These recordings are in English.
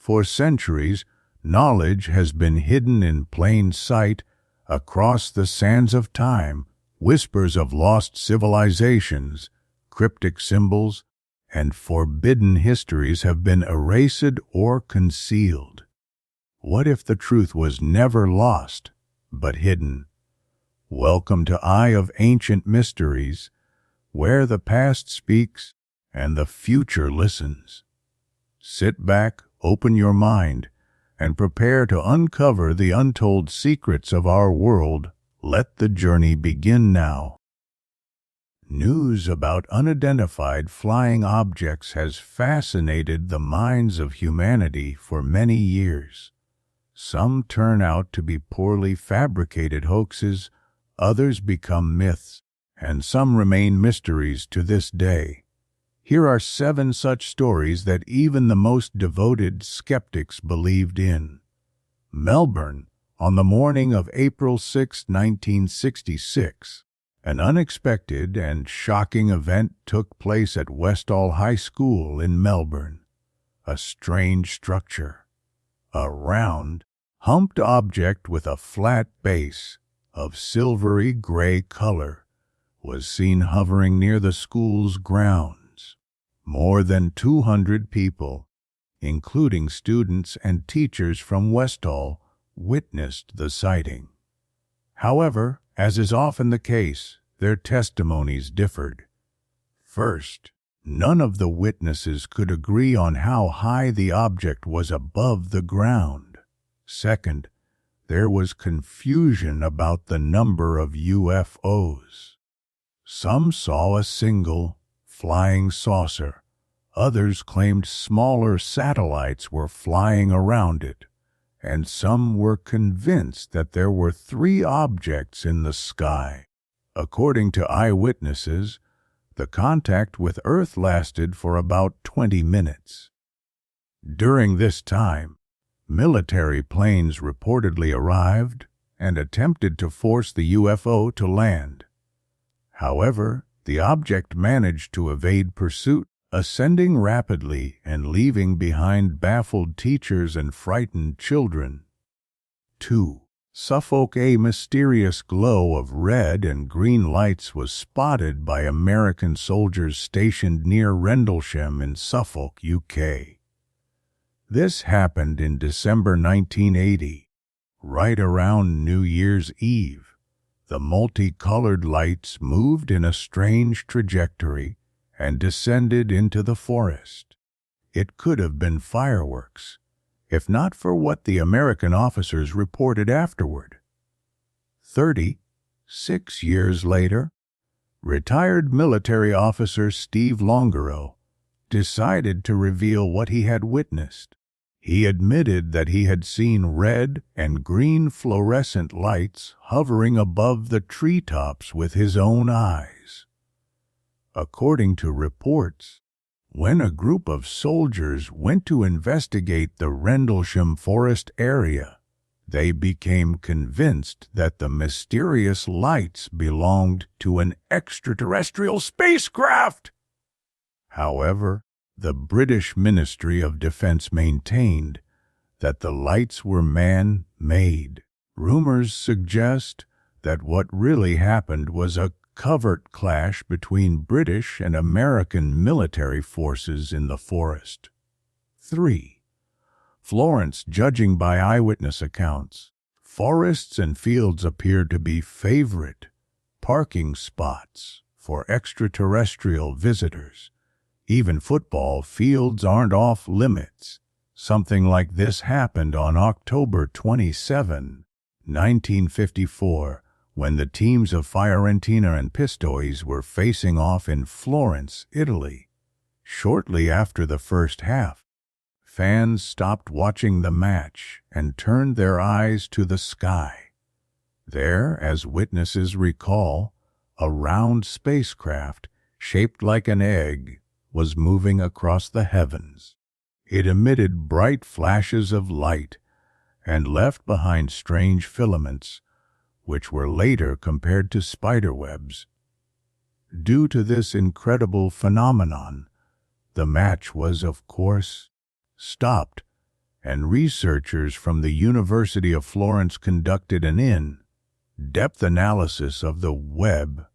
For centuries, knowledge has been hidden in plain sight across the sands of time. Whispers of lost civilizations, cryptic symbols, and forbidden histories have been erased or concealed. What if the truth was never lost, but hidden? Welcome to Eye of Ancient Mysteries, where the past speaks and the future listens. Sit back, open your mind, and prepare to uncover the untold secrets of our world. Let the journey begin now. News about unidentified flying objects has fascinated the minds of humanity for many years. Some turn out to be poorly fabricated hoaxes, others become myths, and some remain mysteries to this day. Here are 7 such stories that even the most devoted skeptics believed in. Melbourne, on the morning of April 6, 1966, an unexpected and shocking event took place at Westall High School in Melbourne. A strange structure, a round, humped object with a flat base of silvery gray color, was seen hovering near the school's grounds. More than 200 people, including students and teachers from Westall, witnessed the sighting. However, as is often the case, their testimonies differed. First, none of the witnesses could agree on how high the object was above the ground. Second, there was confusion about the number of UFOs. Some saw a single flying saucer. Others claimed smaller satellites were flying around it, and some were convinced that there were 3 objects in the sky. According to eyewitnesses, the contact with Earth lasted for about 20 minutes. During this time, military planes reportedly arrived and attempted to force the UFO to land. However, the object managed to evade pursuit, ascending rapidly and leaving behind baffled teachers and frightened children. 2. Suffolk. A mysterious glow of red and green lights was spotted by American soldiers stationed near Rendlesham in Suffolk, UK. This happened in December 1980, right around New Year's Eve. The multicolored lights moved in a strange trajectory and descended into the forest. It could have been fireworks, if not for what the American officers reported afterward. 36 years later, retired military officer Steve Longerow decided to reveal what he had witnessed. He admitted that he had seen red and green fluorescent lights hovering above the treetops with his own eyes. According to reports, when a group of soldiers went to investigate the Rendlesham Forest area, they became convinced that the mysterious lights belonged to an extraterrestrial spacecraft. However, the British Ministry of Defense maintained that the lights were man-made. Rumors suggest that what really happened was a covert clash between British and American military forces in the forest. 3. Florence. Judging by eyewitness accounts, forests and fields appear to be favorite parking spots for extraterrestrial visitors. Even football fields aren't off limits. Something like this happened on October 27, 1954, when the teams of Fiorentina and Pistoiese were facing off in Florence, Italy. Shortly after the first half, fans stopped watching the match and turned their eyes to the sky. There, as witnesses recall, a round spacecraft shaped like an egg was moving across the heavens. It emitted bright flashes of light and left behind strange filaments, which were later compared to spiderwebs. Due to this incredible phenomenon, the match was, of course, stopped, and researchers from the University of Florence conducted an in-depth analysis of the web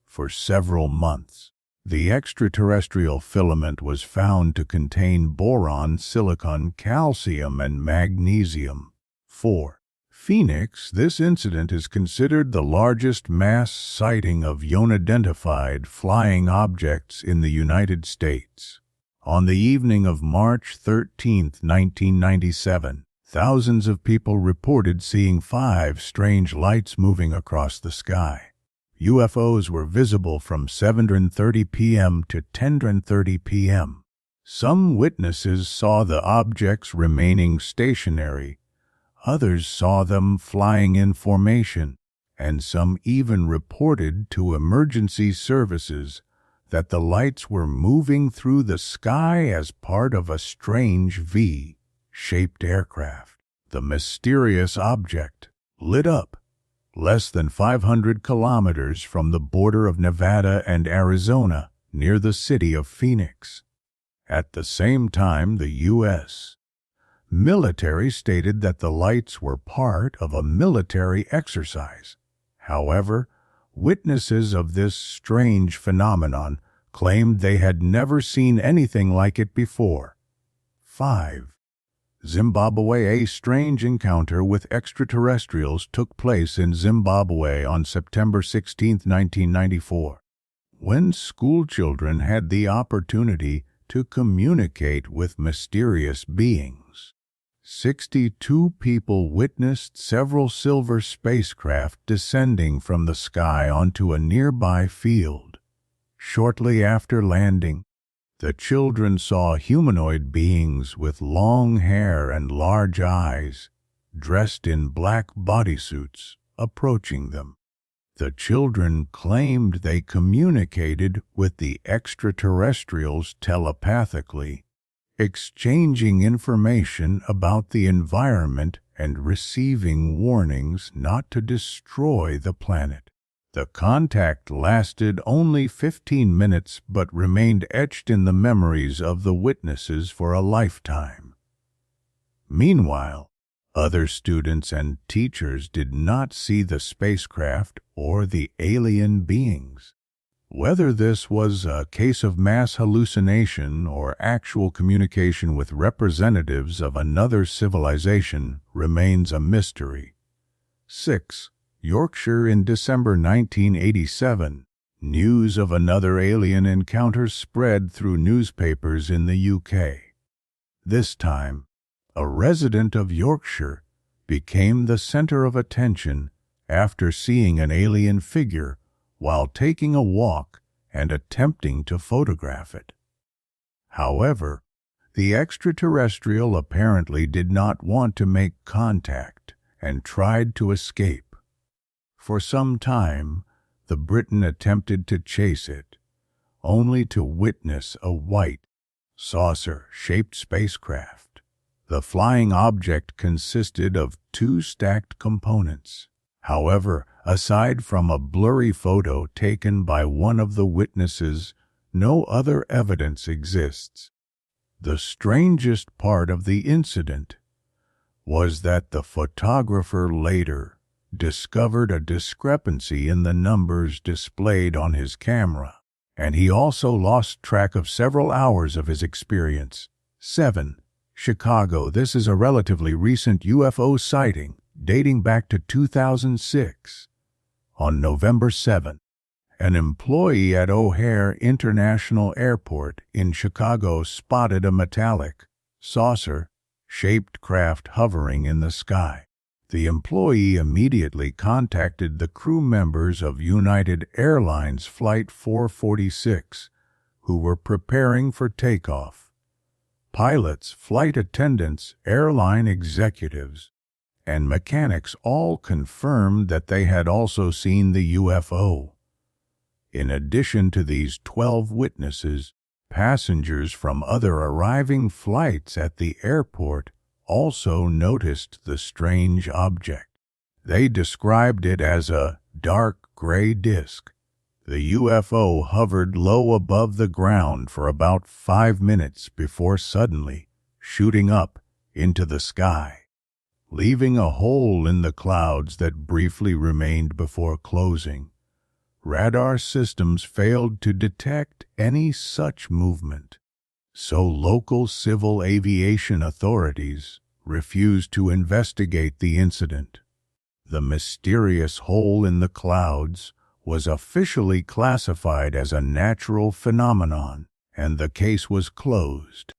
for several months. The extraterrestrial filament was found to contain boron, silicon, calcium, and magnesium. 4. Phoenix. This incident is considered the largest mass sighting of unidentified flying objects in the United States. On the evening of March 13, 1997, thousands of people reported seeing 5 strange lights moving across the sky. UFOs were visible from 7:30 p.m. to 10:30 p.m. Some witnesses saw the objects remaining stationary, others saw them flying in formation, and some even reported to emergency services that the lights were moving through the sky as part of a strange V-shaped aircraft. The mysterious object lit up less than 500 kilometers from the border of Nevada and Arizona, near the city of Phoenix. At the same time, the U.S. military stated that the lights were part of a military exercise. However, witnesses of this strange phenomenon claimed they had never seen anything like it before. 5. Zimbabwe. A strange encounter with extraterrestrials took place in Zimbabwe on September 16, 1994, when schoolchildren had the opportunity to communicate with mysterious beings. 62 people witnessed several silver spacecraft descending from the sky onto a nearby field. Shortly after landing, the children saw humanoid beings with long hair and large eyes, dressed in black bodysuits, approaching them. The children claimed they communicated with the extraterrestrials telepathically, exchanging information about the environment and receiving warnings not to destroy the planet. The contact lasted only 15 minutes but remained etched in the memories of the witnesses for a lifetime. Meanwhile, other students and teachers did not see the spacecraft or the alien beings. Whether this was a case of mass hallucination or actual communication with representatives of another civilization remains a mystery. 6. Yorkshire. In December 1987, news of another alien encounter spread through newspapers in the UK. This time, a resident of Yorkshire became the center of attention after seeing an alien figure while taking a walk and attempting to photograph it. However, the extraterrestrial apparently did not want to make contact and tried to escape. For some time, the Briton attempted to chase it, only to witness a white, saucer-shaped spacecraft. The flying object consisted of 2 stacked components. However, aside from a blurry photo taken by one of the witnesses, no other evidence exists. The strangest part of the incident was that the photographer later discovered a discrepancy in the numbers displayed on his camera, and he also lost track of several hours of his experience. 7. Chicago. This is a relatively recent UFO sighting dating back to 2006. On November 7, an employee at O'Hare International Airport in Chicago spotted a metallic, saucer-shaped craft hovering in the sky. The employee immediately contacted the crew members of United Airlines Flight 446, who were preparing for takeoff. Pilots, flight attendants, airline executives, and mechanics all confirmed that they had also seen the UFO. In addition to these 12 witnesses, passengers from other arriving flights at the airport also noticed the strange object. They described it as a dark gray disk. The UFO hovered low above the ground for about 5 minutes before suddenly shooting up into the sky, leaving a hole in the clouds that briefly remained before closing. Radar systems failed to detect any such movement, so local civil aviation authorities refused to investigate the incident. The mysterious hole in the clouds was officially classified as a natural phenomenon, and the case was closed.